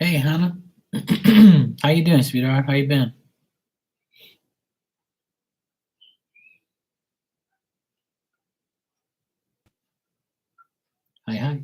Hey, Hannah. How you doing, sweetheart? How you been? Hi, hi.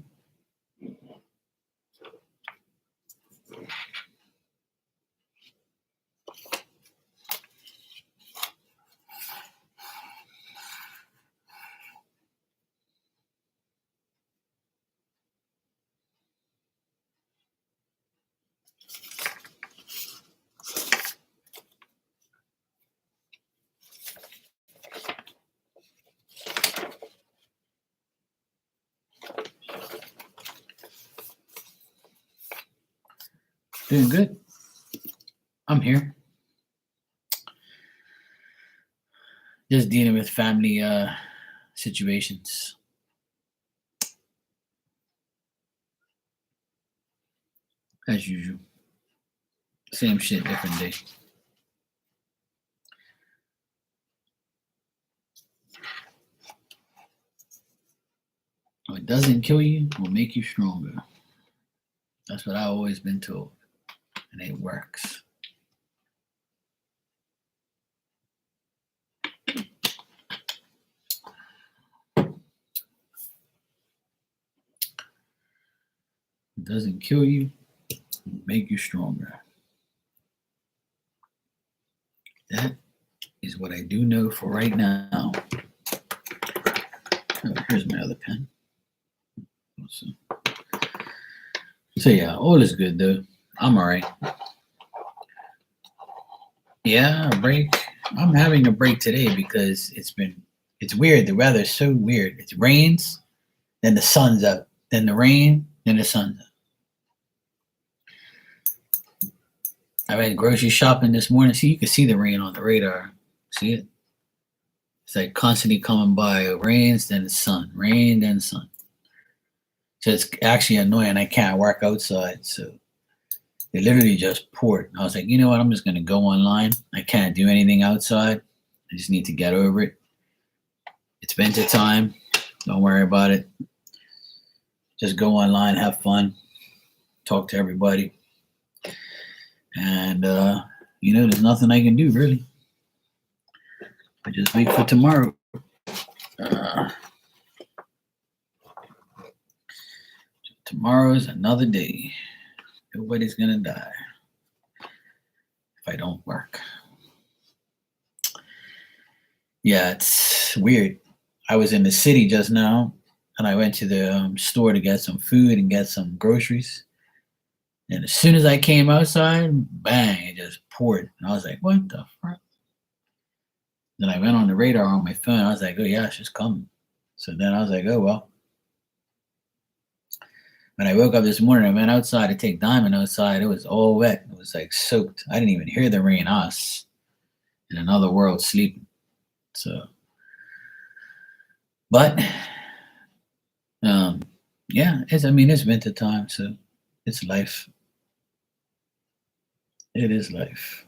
Doing good. I'm here. Just dealing with family situations as usual. Same shit, different day. What doesn't kill you will make you stronger. That's what I've always been told, and it works. What doesn't kill you will make you stronger. That is what I do know for right now. Oh, here's my other pen. So yeah, all is good though. I'm all right. Yeah, a break. I'm having a break today because it's weird. The weather's so weird. It rains, then the sun's up, then the rain, then the sun's up. I went grocery shopping this morning. See, you can see the rain on the radar. See it? It's like constantly coming by. It rains, then the sun. Rain, then sun. So it's actually annoying. I can't work outside. So it literally just poured. I was like, you know what? I'm just gonna go online. I can't do anything outside. I just need to get over it. It's winter time. Don't worry about it. Just go online, have fun, talk to everybody, and there's nothing I can do really. I just wait for tomorrow. Uh, Tomorrow's another day. Nobody's gonna die if I don't work. Yeah, it's weird. I was in the city just now, and I went to the store to get some food and get some groceries. And as soon as I came outside, bang, it just poured. And I was like, what the fuck? Then I went on the radar on my phone. I was like, oh yeah, it's just coming. So then I was like, oh well. When I woke up this morning, I went outside to take Diamond outside. It was all wet. It was like soaked. I didn't even hear the rain. I was in another world sleeping. So, but um, yeah, it's winter time, so it's life. It is life.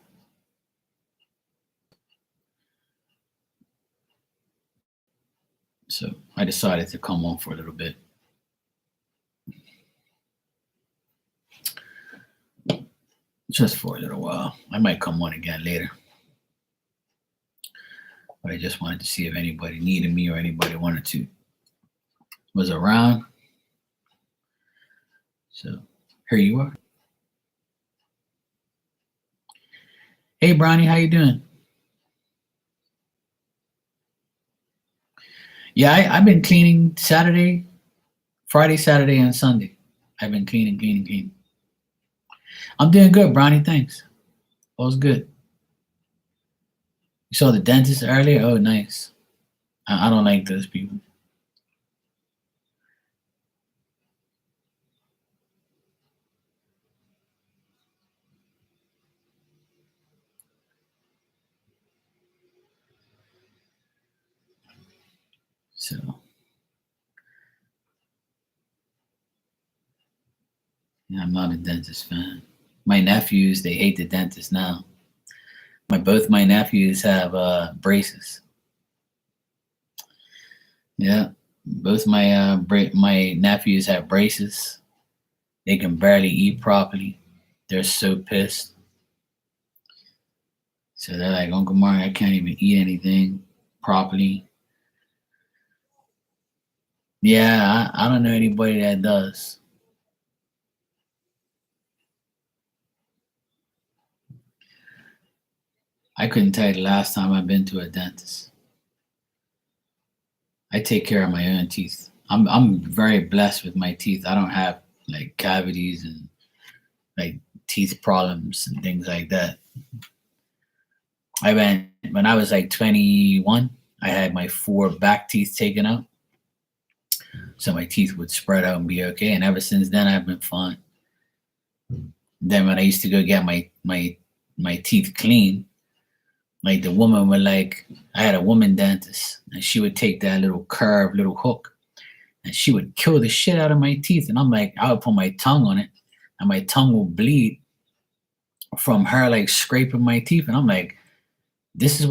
So I decided to come on for a little bit. Just for a little while. I might come on again later. But I just wanted to see if anybody needed me or anybody wanted to was around. So here you are. Hey Bronny, how you doing? Yeah, I've been cleaning Friday, Saturday, and Sunday. I've been cleaning, cleaning, cleaning. I'm doing good, Bronny. Thanks. All's good. You saw the dentist earlier? Oh, nice. I don't like those people. So, yeah, I'm not a dentist fan. My nephews, they hate the dentist now. Both my nephews have braces. Yeah, both my nephews have braces. They can barely eat properly. They're so pissed. So they're like, Uncle Mark, I can't even eat anything properly. Yeah, I don't know anybody that does. I couldn't tell you the last time I've been to a dentist. I take care of my own teeth. I'm very blessed with my teeth. I don't have like cavities and like teeth problems and things like that. I went when I was like 21. I had my 4 back teeth taken out, so my teeth would spread out and be okay. And ever since then, I've been fine. Then when I used to go get my teeth clean, like the woman would like I had a woman dentist, and she would take that little curved little hook, and she would kill the shit out of my teeth. And I'm like, I would put my tongue on it, and my tongue will bleed from her like scraping my teeth. And I'm like, this is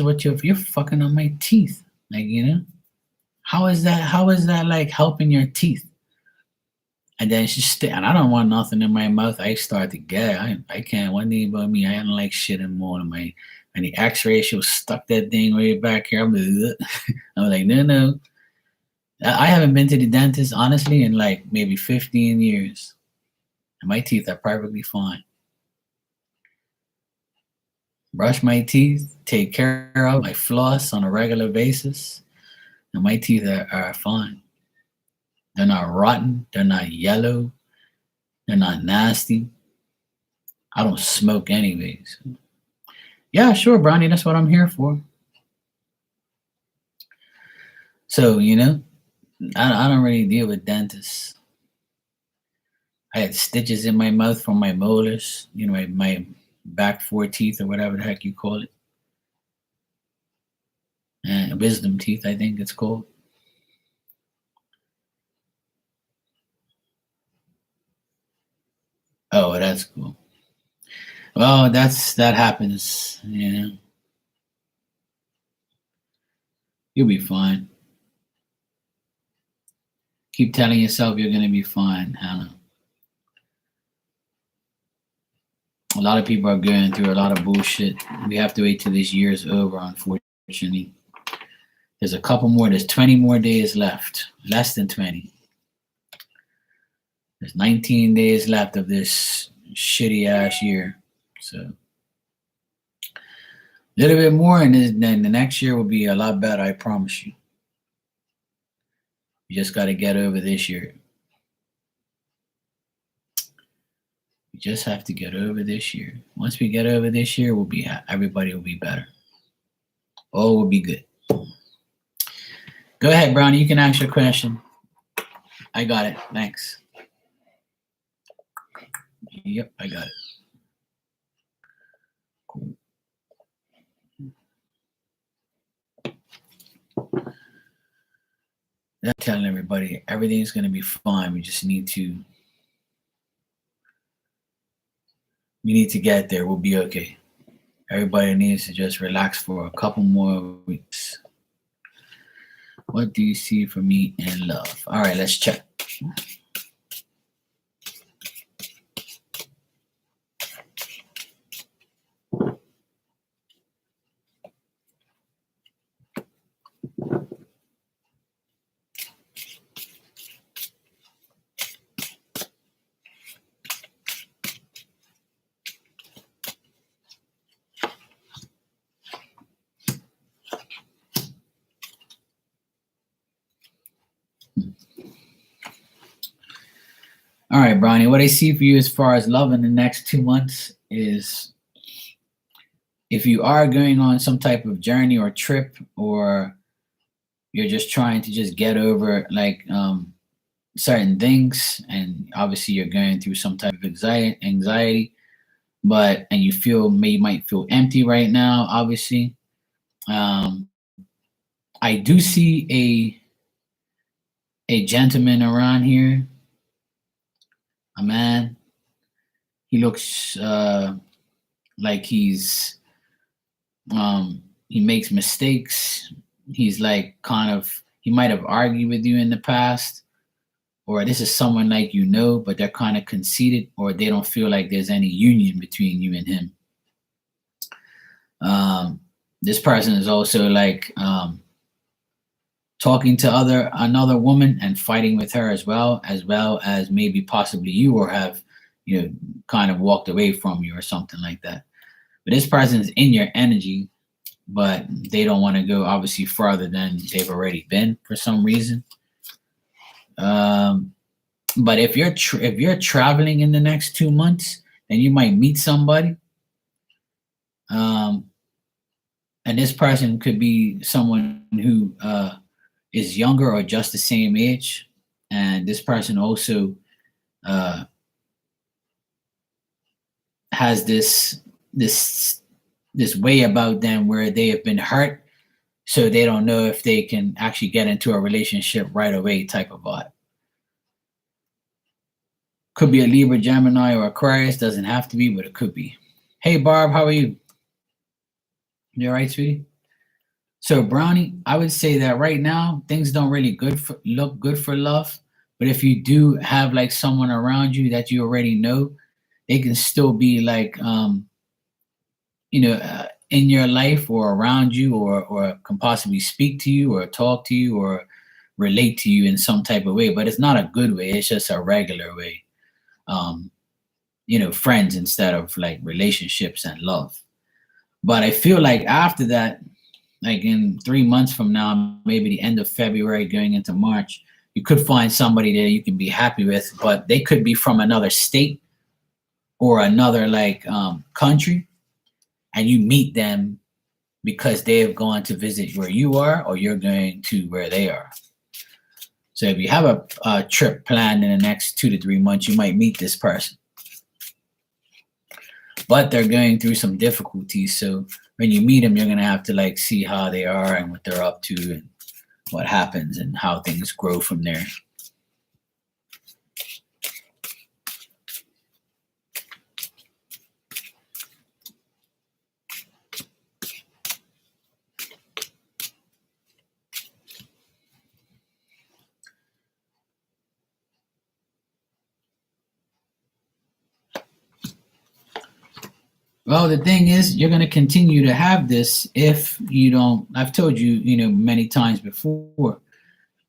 what you're fucking on my teeth, like, you know. How is that like helping your teeth? And then and I don't want nothing in my mouth. I start to get I can't one thing about me. I don't like shit anymore in my and the X-ray. She'll stuck that thing way back here. I'm like, no. I haven't been to the dentist honestly in like maybe 15 years, and my teeth are perfectly fine. Brush my teeth, take care of my floss on a regular basis, and my teeth are fine. They're not rotten. They're not yellow. They're not nasty. I don't smoke anyways. Yeah, sure, Brownie. That's what I'm here for. So, you know, I don't really deal with dentists. I had stitches in my mouth from my molars, you know, my back 4 teeth or whatever the heck you call it. And wisdom teeth, I think it's called. Oh, that's cool. Well, that happens, you know. You'll be fine. Keep telling yourself you're gonna be fine, Hannah. A lot of people are going through a lot of bullshit. We have to wait till this year's over, unfortunately. There's a couple more, there's 20 more days left. Less than 20. There's 19 days left of this shitty ass year. So a little bit more, and then the next year will be a lot better, I promise you. You just got to get over this year. We just have to get over this year. Once we get over this year, everybody will be better. All will be good. Go ahead, Brownie. You can ask your question. I got it. Thanks. Yep, I got it. Cool. I'm telling everybody everything's going to be fine. We need to get there. We'll be okay. Everybody needs to just relax for a couple more weeks. What do you see for me in love? All right, let's check. All right, Bronny, what I see for you as far as love in the next 2 months is if you are going on some type of journey or trip, or you're just trying to just get over like certain things, and obviously you're going through some type of anxiety, and you might feel empty right now, obviously. I do see a gentleman around here, a man. He looks like he makes mistakes. He's like he might have argued with you in the past, or this is someone like but they're kind of conceited, or they don't feel like there's any union between you and him. This person is also like talking to another woman and fighting with her as well as maybe possibly you, or have kind of walked away from you or something like that. But this person is in your energy, but they don't want to go obviously farther than they've already been for some reason. But if you're traveling in the next 2 months, then you might meet somebody. And this person could be someone who is younger or just the same age. And this person also has this way about them where they have been hurt, so they don't know if they can actually get into a relationship right away type of vibe. Could be a Libra, Gemini, or Aquarius. Doesn't have to be, but it could be. Hey, Barb, how are you? You all right, sweetie? So, Brownie, I would say that right now things don't really look good for love. But if you do have like someone around you that you already know, they can still be like, in your life or around you, or can possibly speak to you or talk to you or relate to you in some type of way. But it's not a good way. It's just a regular way. Friends instead of like relationships and love. But I feel like after that, like in 3 months from now, maybe the end of February going into March, you could find somebody that you can be happy with, but they could be from another state or another like country, and you meet them because they have gone to visit where you are, or you're going to where they are. So if you have a trip planned in the next 2 to 3 months, you might meet this person. But they're going through some difficulties. So when you meet them, you're going to have to like see how they are and what they're up to and what happens and how things grow from there. Well, the thing is, you're going to continue to have this if you don't. I've told you, many times before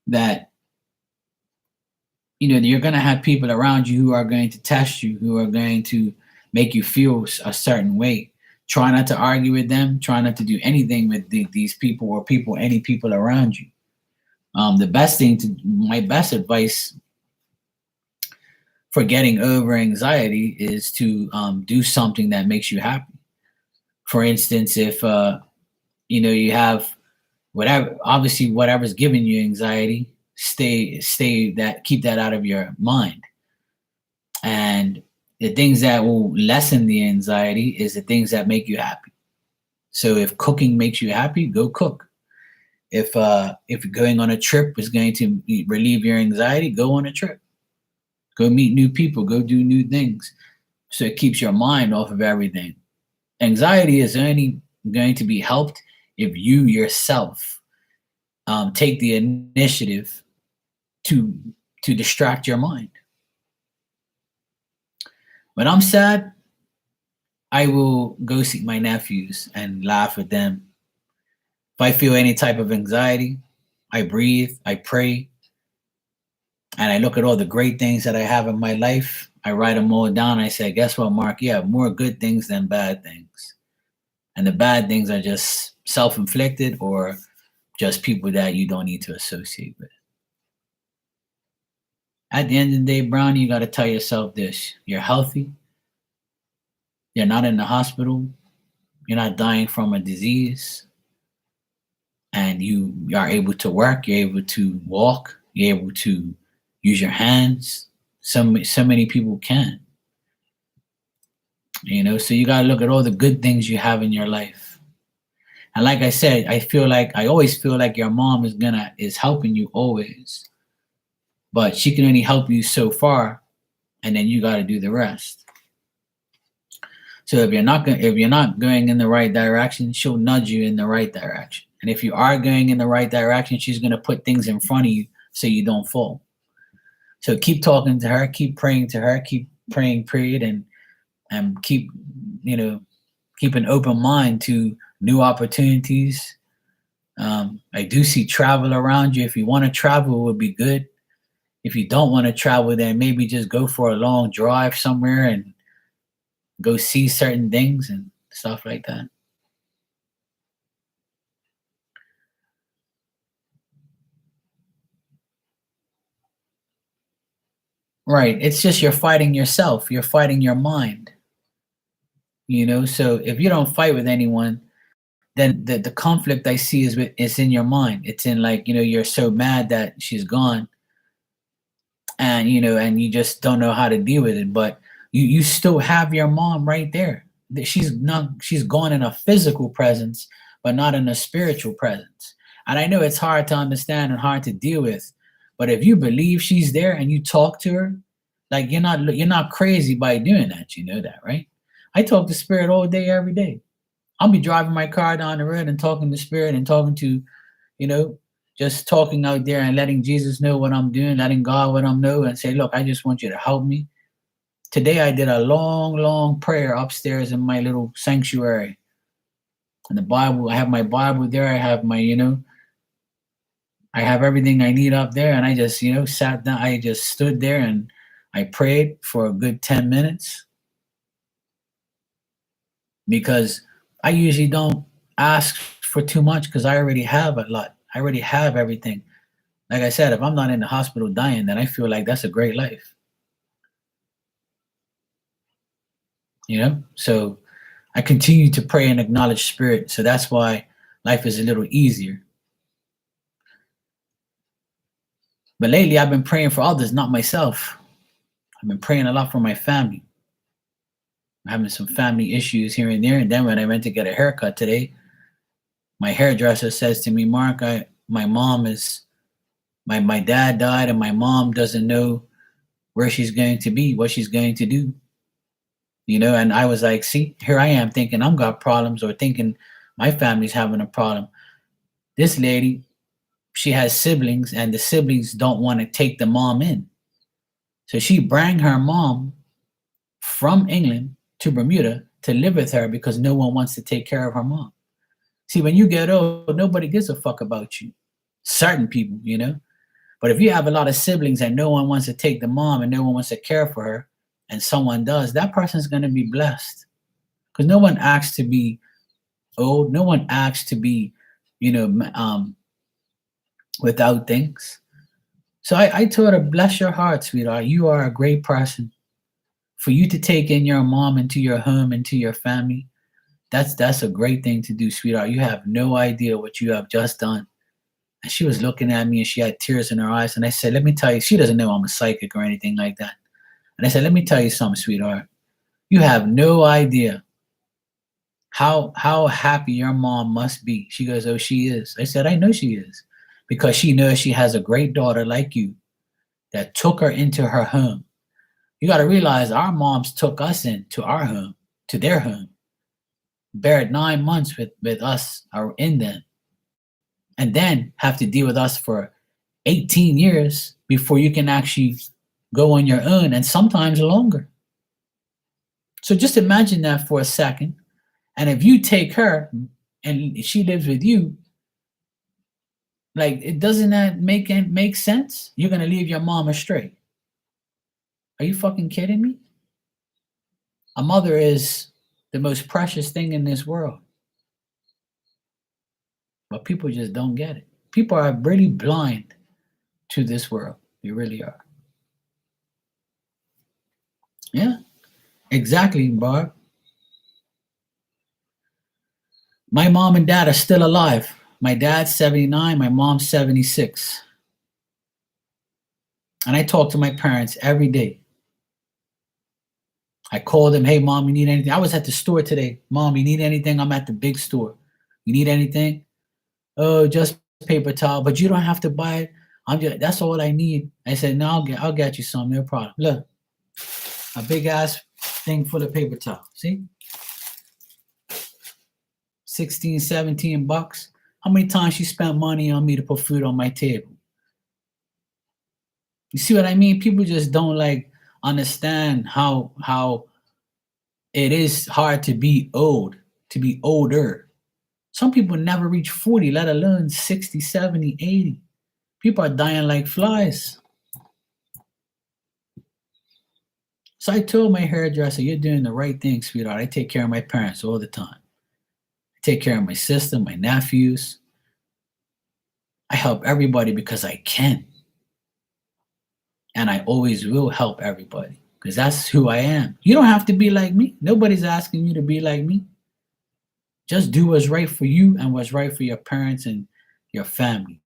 that, you're going to have people around you who are going to test you, who are going to make you feel a certain way. Try not to argue with them. Try not to do anything with these people or any people around you. My best advice for getting over anxiety is to do something that makes you happy. For instance, if you have whatever's giving you anxiety, keep that out of your mind. And the things that will lessen the anxiety is the things that make you happy. So if cooking makes you happy, go cook. If going on a trip is going to relieve your anxiety, go on a trip. Go meet new people, go do new things. So it keeps your mind off of everything. Anxiety is only going to be helped if you yourself take the initiative to distract your mind. When I'm sad, I will go see my nephews and laugh with them. If I feel any type of anxiety, I breathe, I pray, and I look at all the great things that I have in my life. I write them all down. I say, guess what, Mark? You have more good things than bad things. And the bad things are just self-inflicted or just people that you don't need to associate with. At the end of the day, Brownie, you got to tell yourself this. You're healthy. You're not in the hospital. You're not dying from a disease. And you are able to work. You're able to walk. You're able to use your hands. So many people can. So you got to look at all the good things you have in your life. And like I said, I always feel like your mom is helping you always. But she can only help you so far, and then you got to do the rest. So if you're not going in the right direction, she'll nudge you in the right direction. And if you are going in the right direction, she's going to put things in front of you so you don't fall. So keep talking to her, keep praying to her, keep praying, period, and keep, keep an open mind to new opportunities. I do see travel around you. If you want to travel, it would be good. If you don't want to travel, then maybe just go for a long drive somewhere and go see certain things and stuff like that. Right. It's just you're fighting yourself. You're fighting your mind. So if you don't fight with anyone, then the conflict I see is in your mind. It's in, like, you're so mad that she's gone, and and you just don't know how to deal with it. But you still have your mom right there. She's gone in a physical presence, but not in a spiritual presence. And I know it's hard to understand and hard to deal with, but if you believe she's there and you talk to her, like, you're not crazy by doing that. You know that, right? I talk to spirit all day, every day. I'll be driving my car down the road and talking to spirit and talking to, you know, just talking out there and letting Jesus know what I'm doing, letting God what I'm know, and say, look, I just want you to help me. Today I did a long, long prayer upstairs in my little sanctuary. And the Bible, I have my Bible there. I have I have everything I need up there. And I just, sat down. I just stood there and I prayed for a good 10 minutes, because I usually don't ask for too much, because I already have a lot. I already have everything. Like I said, if I'm not in the hospital dying, then I feel like that's a great life. So I continue to pray and acknowledge spirit. So that's why life is a little easier. But lately I've been praying for others, not myself. I've been praying a lot for my family. I'm having some family issues here and there. And then when I went to get a haircut today, my hairdresser says to me, Mark, my dad died, and my mom doesn't know where she's going to be, what she's going to do. And I was like, see, here I am thinking I'm got problems, or thinking my family's having a problem. This lady, she has siblings, and the siblings don't want to take the mom in. So she bring her mom from England to Bermuda to live with her, because no one wants to take care of her mom. See, when you get old, nobody gives a fuck about you. Certain people, But if you have a lot of siblings and no one wants to take the mom and no one wants to care for her, and someone does, that person's going to be blessed. Because no one asks to be old. No one asks to be, without things. So I told her, bless your heart, sweetheart. You are a great person. For you to take in your mom into your home, into your family, that's a great thing to do, sweetheart. You have no idea what you have just done. And she was looking at me and she had tears in her eyes. And I said, let me tell you, she doesn't know I'm a psychic or anything like that. And I said, let me tell you something, sweetheart. You have no idea how happy your mom must be. She goes, oh, she is. I said, I know she is, because she knows she has a great daughter like you that took her into her home. You got to realize our moms took us into our home, to their home, bared 9 months with us or in them, and then have to deal with us for 18 years before you can actually go on your own, and sometimes longer. So just imagine that for a second. And if you take her and she lives with you, like, it doesn't that make sense? You're gonna leave your mom astray. Are you fucking kidding me? A mother is the most precious thing in this world. But people just don't get it. People are really blind to this world. They really are. Yeah, exactly, Barb. My mom and dad are still alive. My dad's 79, my mom's 76. And I talk to my parents every day. I call them, hey, mom, you need anything? I was at the store today. Mom, you need anything? I'm at the big store. You need anything? Oh, just paper towel, but you don't have to buy it. That's all I need. I said, no, I'll get you some, no problem. Look, a big ass thing full of paper towel. See? 16, 17 bucks. How many times she spent money on me to put food on my table? You see what I mean? People just don't like understand how it is hard to be old, to be older. Some people never reach 40, let alone 60, 70, 80. People are dying like flies. So I told my hairdresser, you're doing the right thing, sweetheart. I take care of my parents all the time. I take care of my sister, my nephews. I help everybody because I can. And I always will help everybody because that's who I am. You don't have to be like me. Nobody's asking you to be like me. Just do what's right for you and what's right for your parents and your family.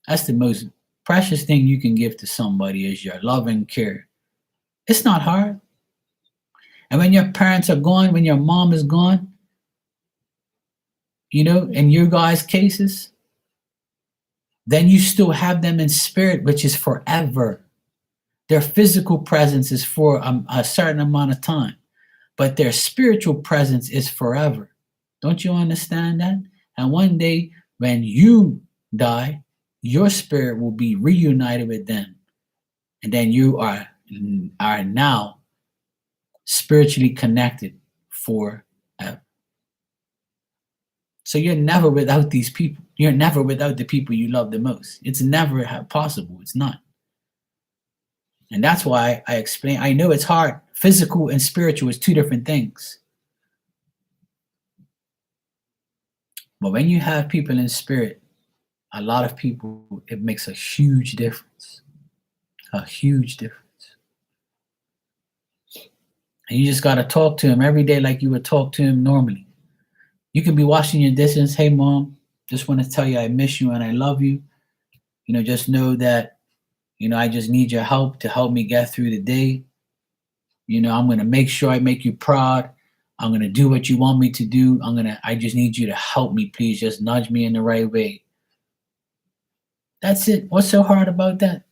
That's the most precious thing you can give to somebody is your love and care. It's not hard. And when your parents are gone, when your mom is gone, in your guys' cases, then you still have them in spirit, which is forever. Their physical presence is for a certain amount of time, but their spiritual presence is forever. Don't you understand that? And one day when you die, your spirit will be reunited with them. And then you are now spiritually connected forever. So you're never without these people. You're never without the people you love the most. It's never possible. It's not. And that's why I explain. I know it's hard. Physical and spiritual is two different things. But when you have people in spirit, a lot of people, it makes a huge difference. A huge difference. And you just got to talk to him every day like you would talk to him normally. You can be watching your distance. Hey, mom, just want to tell you I miss you and I love you. Just know that, I just need your help to help me get through the day. I'm going to make sure I make you proud. I'm going to do what you want me to do. I just need you to help me, please. Just nudge me in the right way. That's it. What's so hard about that?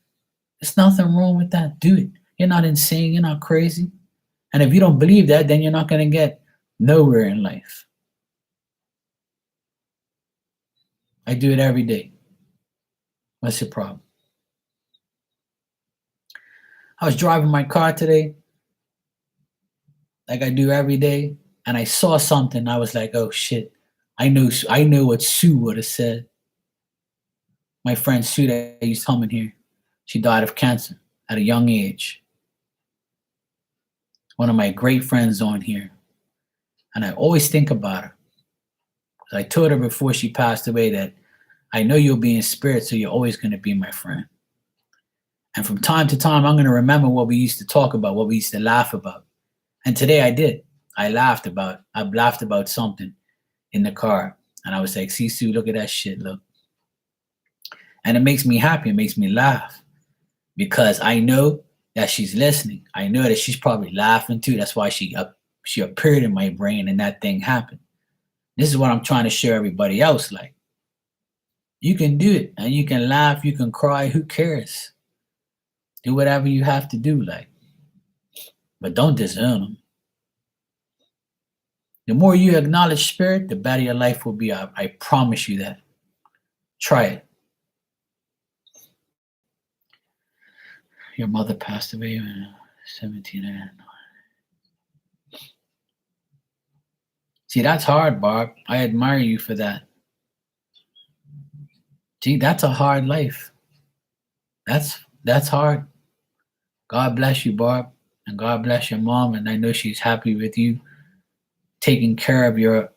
There's nothing wrong with that. Do it. You're not insane. You're not crazy. And if you don't believe that, then you're not going to get nowhere in life. I do it every day. What's your problem? I was driving my car today, like I do every day, and I saw something. I was like, oh shit. I know what Sue would have said. My friend Sue that used to come in here, she died of cancer at a young age. One of my great friends on here. And I always think about her. I told her before she passed away that I know you'll be in spirit, so you're always going to be my friend. And from time to time, I'm going to remember what we used to talk about, what we used to laugh about. And today I did. I laughed about something in the car. And I was like, see, Sue, look at that shit, look. And it makes me happy. It makes me laugh because I know that she's listening. I know that she's probably laughing too. That's why she appeared in my brain and that thing happened. This is what I'm trying to show everybody else. Like, you can do it and you can laugh, you can cry. Who cares? Do whatever you have to do, like, but don't disown them. The more you acknowledge spirit, the better your life will be. I promise you that. Try it. Your mother passed away when 17 and 9. See, that's hard, Barb. I admire you for that. See, that's a hard life. That's hard. God bless you, Barb, and God bless your mom, and I know she's happy with you, taking care of your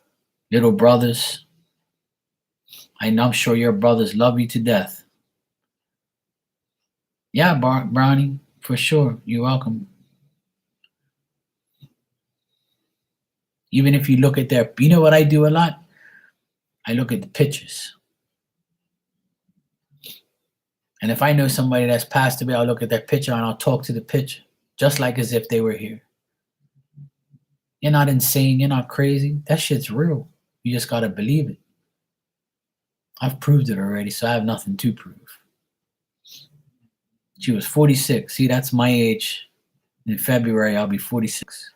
little brothers. I'm sure your brothers love you to death. Yeah, Brownie, for sure. You're welcome. Even if you look at you know what I do a lot? I look at the pictures. And if I know somebody that's passed away, I'll look at their picture and I'll talk to the picture, just like as if they were here. You're not insane. You're not crazy. That shit's real. You just got to believe it. I've proved it already, so I have nothing to prove. She was 46. See, that's my age. In February, I'll be 46.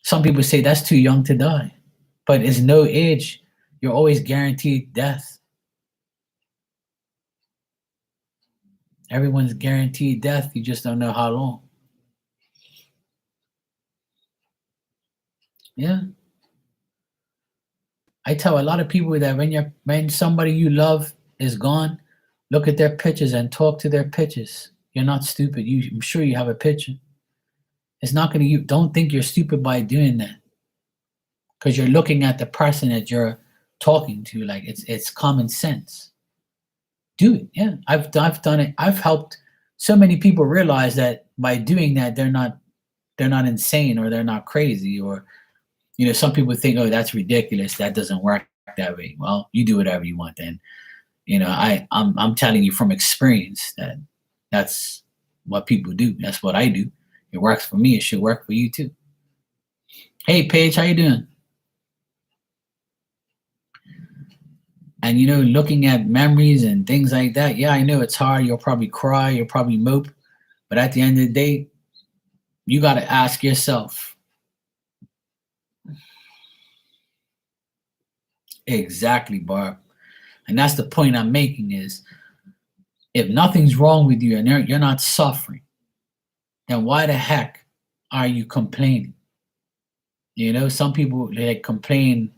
Some people say that's too young to die, but it's no age. You're always guaranteed death. Everyone's guaranteed death. You just don't know how long. Yeah. I tell a lot of people that when somebody you love is gone, look at their pictures and talk to their pictures. You're not stupid. I'm sure you have a picture. It's not going to. You don't think you're stupid by doing that, because you're looking at the person that you're talking to. Like it's common sense. Do it. Yeah, I've done it. I've helped so many people realize that by doing that, they're not insane, or they're not crazy, or some people think, oh, that's ridiculous. That doesn't work that way. Well, you do whatever you want then. I'm telling you from experience that that's what people do. That's what I do. It works for me. It should work for you too. Hey, Paige, how you doing? And looking at memories and things like that, yeah, I know it's hard. You'll probably cry, you'll probably mope, but at the end of the day, you got to ask yourself. Exactly, Barb. And that's the point I'm making is, if nothing's wrong with you and you're not suffering, then why the heck are you complaining? Some people, they complain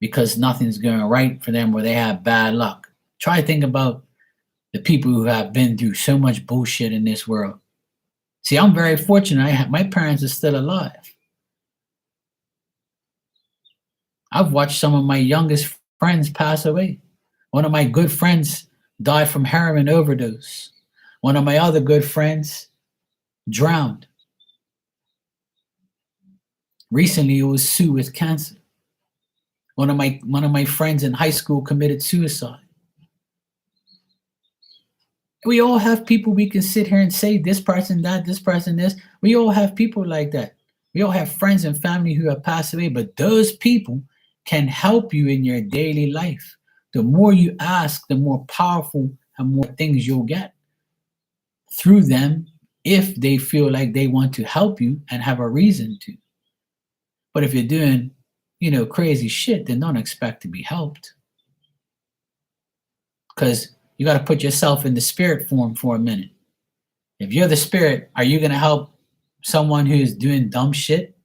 because nothing's going right for them, or they have bad luck. Try to think about the people who have been through so much bullshit in this world. See, I'm very fortunate. My parents are still alive. I've watched some of my youngest friends pass away. One of my good friends died from heroin overdose. One of my other good friends drowned. Recently, it was Sue with cancer. One of my friends in high school committed suicide. We all have people we can sit here and say this person that, this person this. We all have people like that. We all have friends and family who have passed away, but those people can help you in your daily life. The more you ask, the more powerful and more things you'll get through them, if they feel like they want to help you and have a reason to. But if you're doing, crazy shit, then don't expect to be helped. Because you got to put yourself in the spirit form for a minute. If you're the spirit, are you going to help someone who's doing dumb shit?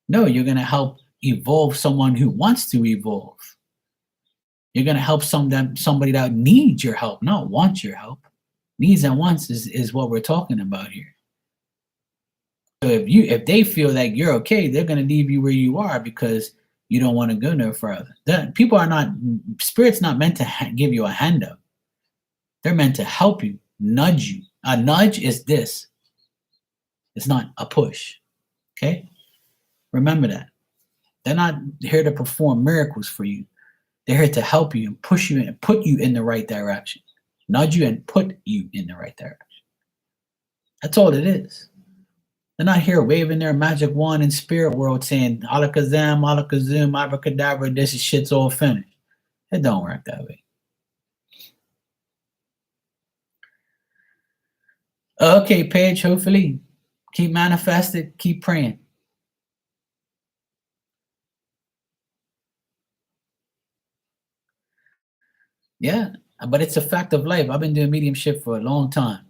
No, you're going to help evolve someone who wants to evolve. You're going to help somebody that needs your help, not wants your help. Needs and wants is what we're talking about here. So if they feel like you're okay, they're going to leave you where you are because you don't want to go no further. Spirit's not meant to give you a handout. They're meant to help you, nudge you. A nudge is this. It's not a push. Okay? Remember that. They're not here to perform miracles for you. They're here to help you and push you and put you in the right direction. Nudge you and put you in the right direction. That's all it is. They're not here waving their magic wand in spirit world saying, alakazam, alakazum, abracadabra, this shit's all finished. It don't work that way. Okay, Paige, hopefully. Keep manifesting, keep praying. Yeah, but it's a fact of life. I've been doing mediumship for a long time.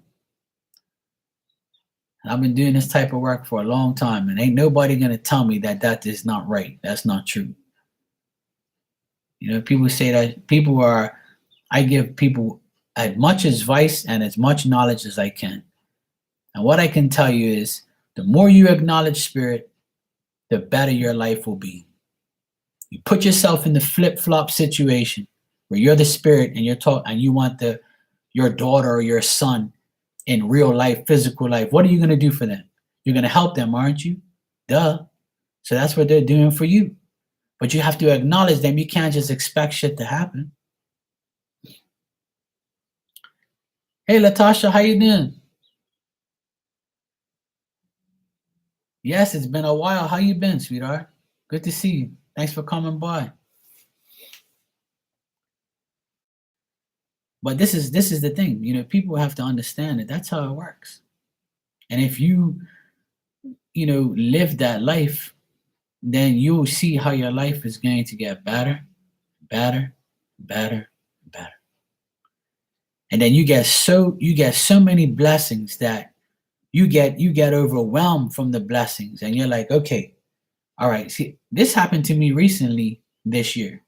I've been doing this type of work for a long time, and ain't nobody going to tell me that is not right. That's not true. People say that I give people as much advice and as much knowledge as I can. And what I can tell you is, the more you acknowledge spirit, the better your life will be. You put yourself in the flip-flop situation where you're the spirit and you want your daughter or your son in real life, physical life. What are you going to do for them? You're going to help them, aren't you? Duh. So that's what they're doing for you. But you have to acknowledge them. You can't just expect shit to happen. Hey, Latasha, how you doing? Yes, it's been a while. How you been, sweetheart? Good to see you. Thanks for coming by. But this is the thing. People have to understand that that's how it works. And if you live that life, then you'll see how your life is going to get better, better, better, better. And then you get so many blessings that you get overwhelmed from the blessings, and you're like, okay, all right. See, this happened to me recently this year,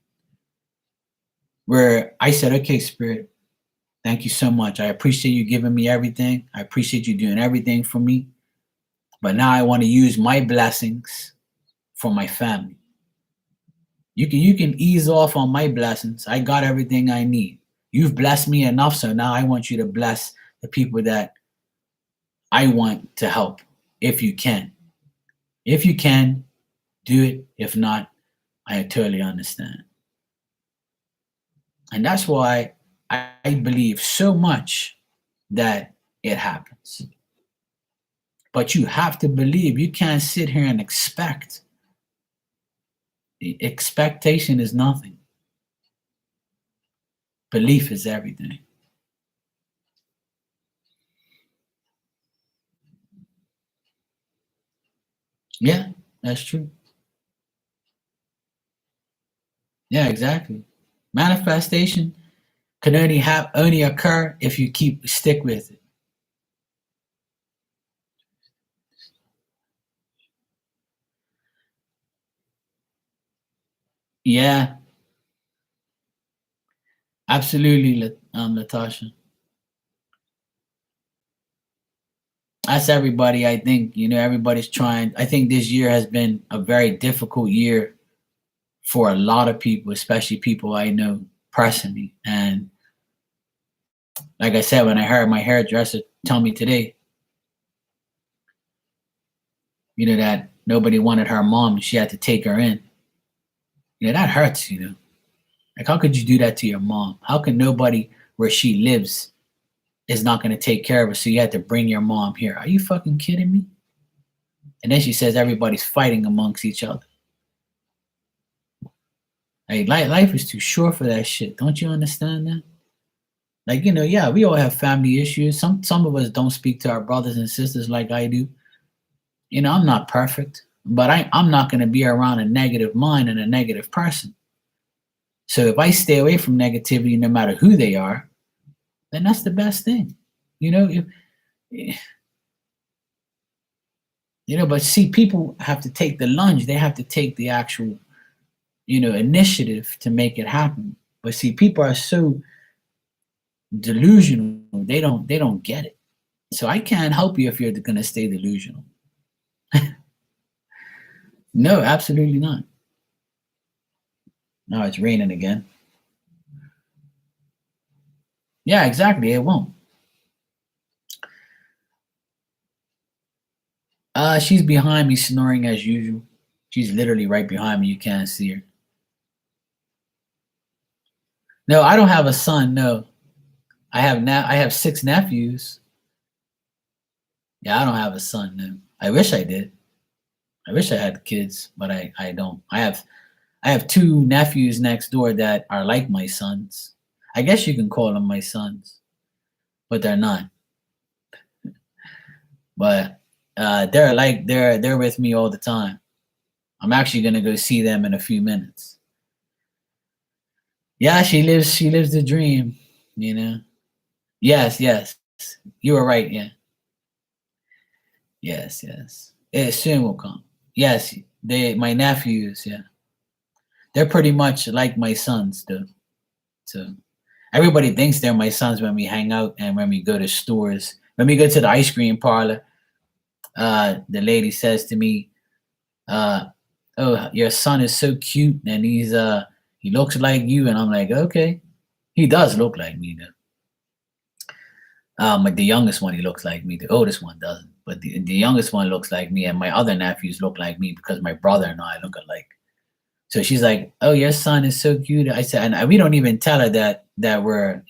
where I said, okay, Spirit, thank you so much. I appreciate you giving me everything. I appreciate you doing everything for me. But now I want to use my blessings for my family. You can ease off on my blessings. I got everything I need. You've blessed me enough, so now I want you to bless the people that I want to help, if you can. If you can, do it. If not, I totally understand. And that's why I believe so much that it happens. But you have to believe. You can't sit here and expect. Expectation is nothing. Belief is everything. Yeah, that's true. Yeah, exactly. Manifestation can only occur if you stick with it. Yeah, absolutely, Latasha. That's everybody. I think everybody's trying. I think this year has been a very difficult year for a lot of people, especially people I know personally. And like I said, when I heard my hairdresser tell me today, that nobody wanted her mom and she had to take her in, that hurts. Like, how could you do that to your mom? How can nobody where she lives is not going to take care of her, so you had to bring your mom here? Are you fucking kidding me? And then she says everybody's fighting amongst each other. Like, life is too short for that shit. Don't you understand that? Like, yeah, we all have family issues. Some of us don't speak to our brothers and sisters like I do. I'm not perfect, but I'm not going to be around a negative mind and a negative person. So if I stay away from negativity, no matter who they are, then that's the best thing. If but see, people have to take the lunge. They have to take the actual, initiative to make it happen. But see, people are so delusional. They don't get it. So I can't help you if you're going to stay delusional. No, absolutely not. No, it's raining again. Yeah, exactly. It won't. She's behind me snoring as usual. She's literally right behind me. You can't see her. No, I don't have a son. No, I have 6 nephews. Yeah, I don't have a son. No, I wish I did. I wish I had kids, but I don't. I have 2 nephews next door that are like my sons. I guess you can call them my sons, but they're not. But they're with me all the time. I'm actually gonna go see them in a few minutes. Yeah, she lives the dream, you know. Yes, yes. You were right, yeah. Yes, yes. It soon will come. Yes, my nephews, yeah. They're pretty much like my sons, though. So everybody thinks they're my sons when we hang out and when we go to stores. When we go to the ice cream parlor, the lady says to me, uh, "Oh, your son is so cute, and he looks like you." And I'm like, "Okay, he does look like me, though." But the youngest one, he looks like me. The oldest one doesn't. But the youngest one looks like me, and my other nephews look like me because my brother and I look alike. So she's like, "Oh, your son is so cute." I said, and we don't even tell her that we're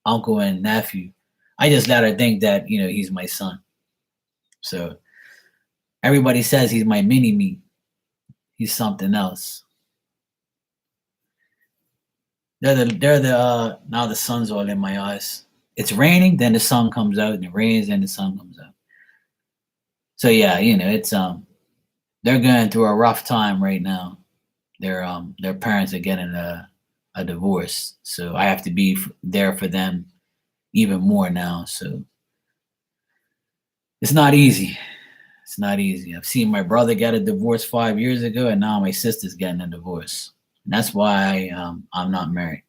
uncle and nephew. I just let her think that he's my son. So everybody says he's my mini me. He's something else. They're the now the sun's all in my eyes. It's raining, then the sun comes out, and it rains, then the sun comes out. So yeah, it's they're going through a rough time right now. Their parents are getting a divorce, so I have to be there for them even more now. So it's not easy. It's not easy. I've seen my brother get a divorce 5 years ago, and now my sister's getting a divorce. And that's why I'm not married,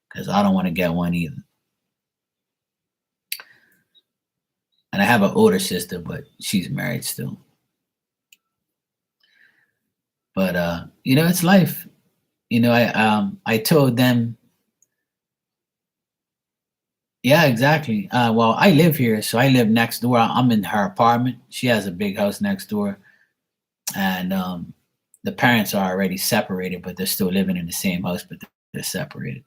because I don't want to get one either. And I have an older sister, but she's married still. But it's life. I told them, yeah, exactly. Well, I live here, so I live next door. I'm in her apartment. She has a big house next door, and the parents are already separated, but they're still living in the same house, but they're separated.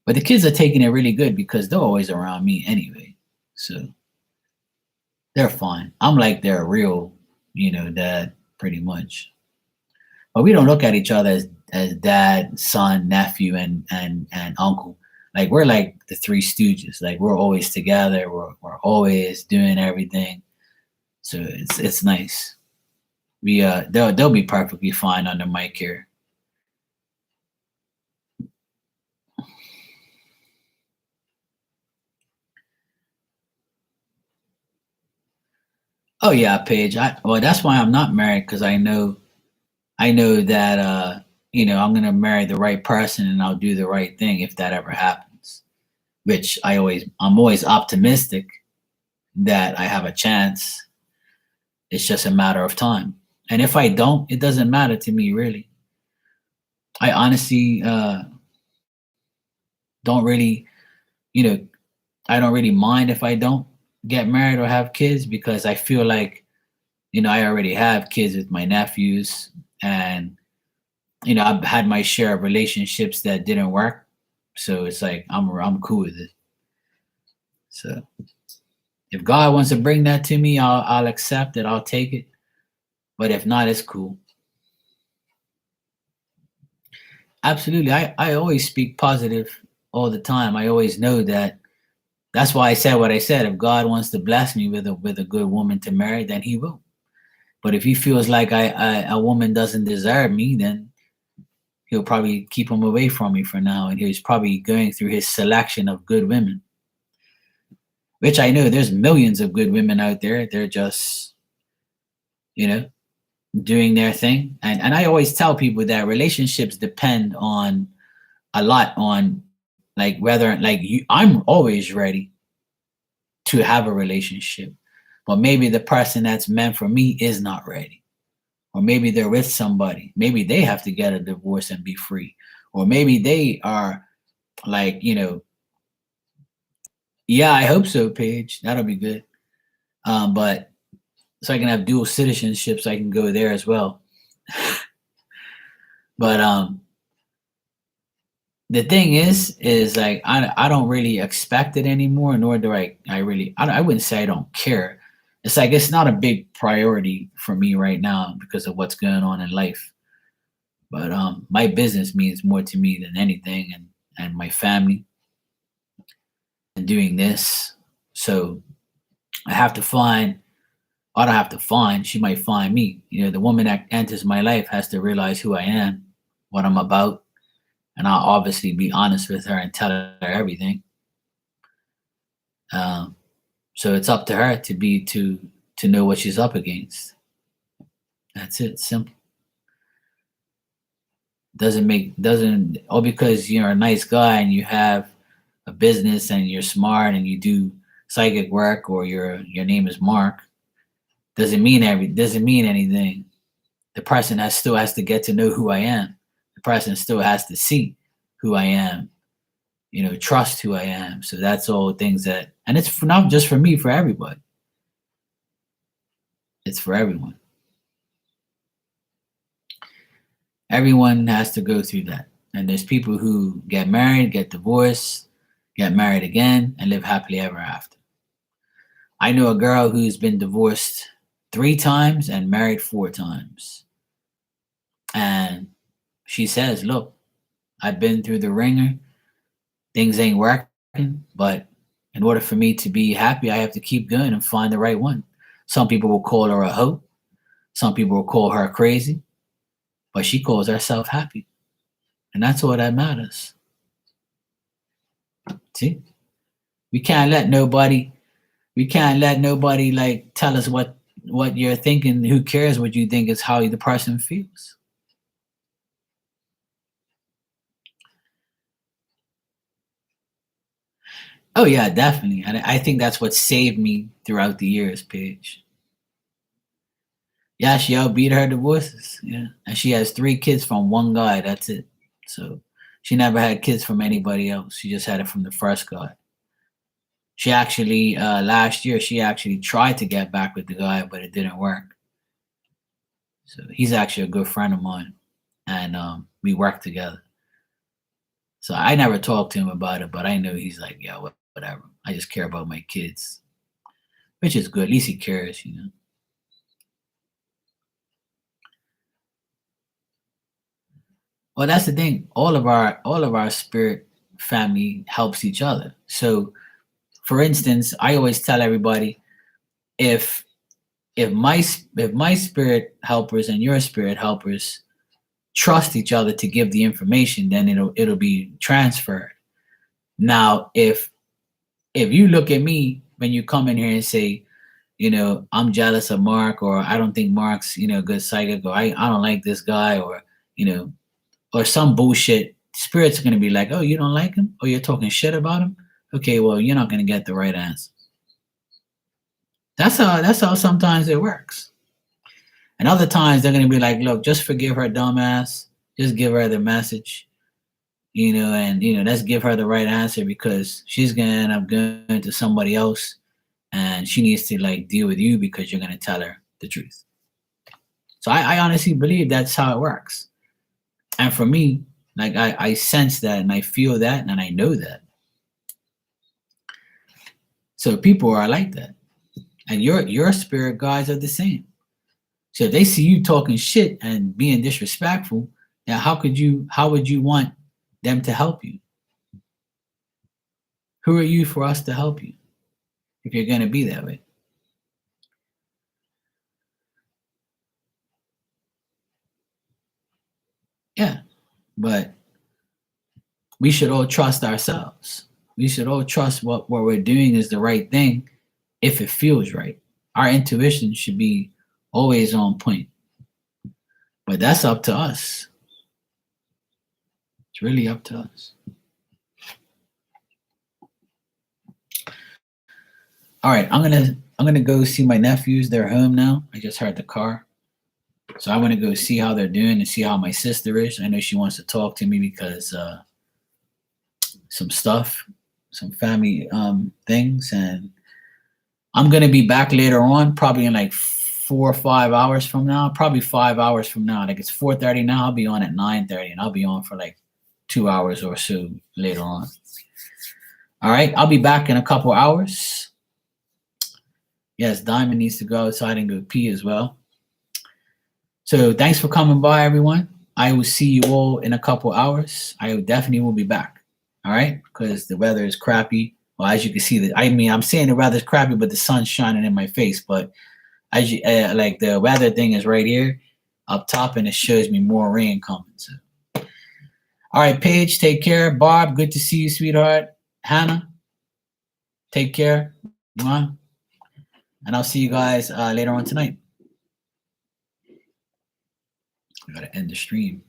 But the kids are taking it really good because they're always around me anyway, so they're fine. I'm like their real, dad, pretty much. But we don't look at each other as dad, son, nephew, and uncle. Like we're like the Three Stooges. Like we're always together. We're always doing everything. So it's nice. They'll be perfectly fine under my care. Oh yeah, Paige. Well, that's why I'm not married, because I know that I'm gonna marry the right person and I'll do the right thing if that ever happens. Which I'm always optimistic that I have a chance. It's just a matter of time. And if I don't, it doesn't matter to me really. I honestly don't really, you know, I don't really mind if I don't get married or have kids, because I feel like, I already have kids with my nephews, and I've had my share of relationships that didn't work. So it's like I'm cool with it. So if God wants to bring that to me, I'll accept it. I'll take it. But if not, it's cool. Absolutely. I always speak positive all the time. I always know that. That's why I said what I said. If God wants to bless me with a good woman to marry, then He will. But if He feels like a woman doesn't deserve me, then He'll probably keep them away from me for now, and He's probably going through His selection of good women. Which I know there's millions of good women out there. They're just, you know, doing their thing. And I always tell people that relationships depend on a lot on, like, whether, like, I'm always ready to have a relationship, but maybe the person that's meant for me is not ready. Or maybe they're with somebody. Maybe they have to get a divorce and be free. Or maybe they are like, yeah, I hope so, Paige. That'll be good. But so I can have dual citizenship, so I can go there as well. But the thing is like I don't really expect it anymore, nor do I really I wouldn't say I don't care. It's like it's not a big priority for me right now because of what's going on in life. But my business means more to me than anything, and my family, and doing this. So I have to find. I don't have to find. She might find me. The woman that enters my life has to realize who I am, what I'm about, and I'll obviously be honest with her and tell her everything. Um, so it's up to her to know what she's up against. That's it. Simple. Doesn't all because you're a nice guy and you have a business and you're smart and you do psychic work, or your name is Mark, doesn't mean anything. The person still has to get to know who I am. The person still has to see who I am, trust who I am. So that's all things and it's not just for me, for everybody. It's for everyone. Everyone has to go through that. And there's people who get married, get divorced, get married again, and live happily ever after. I know a girl who's been divorced 3 times and married 4 times. And she says, look, I've been through the ringer. Things ain't working, but in order for me to be happy, I have to keep going and find the right one. Some people will call her a hoe. Some people will call her crazy, but she calls herself happy. And that's all that matters. See? We can't let nobody. We can't let nobody like tell us what you're thinking. Who cares what you think? Is how the person feels. Oh yeah, definitely. And I think that's what saved me throughout the years, Paige. Yeah, she outbeat her divorces. Yeah. And she has 3 kids from one guy. That's it. So she never had kids from anybody else. She just had it from the first guy. She actually last year she actually tried to get back with the guy, but it didn't work. So he's actually a good friend of mine, and we work together. So I never talked to him about it, but I know he's like, yeah, whatever. I just care about my kids, which is good. At least he cares, you know. Well, that's the thing. All of our spirit family helps each other. So, for instance, I always tell everybody if if my spirit helpers and your spirit helpers trust each other to give the information, then it'll be transferred. Now, if you look at me when you come in here and say, I'm jealous of Mark, or I don't think Mark's, a good psychic, or I don't like this guy, or you know, or some bullshit, spirit's gonna be like, oh, you don't like him, or you're talking shit about him. Okay, well, you're not gonna get the right answer. That's how sometimes it works. And other times they're gonna be like, look, just forgive her dumbass, just give her the message, and let's give her the right answer because she's gonna end up going to somebody else, and she needs to like deal with you because you're gonna tell her the truth. So I honestly believe that's how it works. And for me, like I sense that and I feel that and I know that. So people are like that. And your spirit guides are the same. So if they see you talking shit and being disrespectful, now how would you want them to help you? Who are you for us to help you if you're gonna be that way? Yeah. But we should all trust ourselves. We should all trust what we're doing is the right thing if it feels right. Our intuition should be always on point. But that's up to us. It's really up to us. All right, I'm gonna go see my nephews. They're home now. I just heard the car. So I want to go see how they're doing and see how my sister is. I know she wants to talk to me because some stuff, some family things, and I'm gonna be back later on, probably in like 4 or 5 hours from now. Probably 5 hours from now. Like it's 4:30 now. I'll be on at 9:30, and I'll be on for like 2 hours or so later on. All right, I'll be back in a couple hours. Yes, Diamond needs to go outside and go pee as well. So thanks for coming by, everyone. I will see you all in a couple hours. I definitely will be back. All right, because the weather is crappy. Well, as you can see, I'm saying the weather's crappy, but the sun's shining in my face. But as you like, the weather thing is right here up top, and it shows me more rain coming. So, all right, Paige, take care. Barb, good to see you, sweetheart. Hannah, take care. And I'll see you guys later on tonight. I gotta end the stream.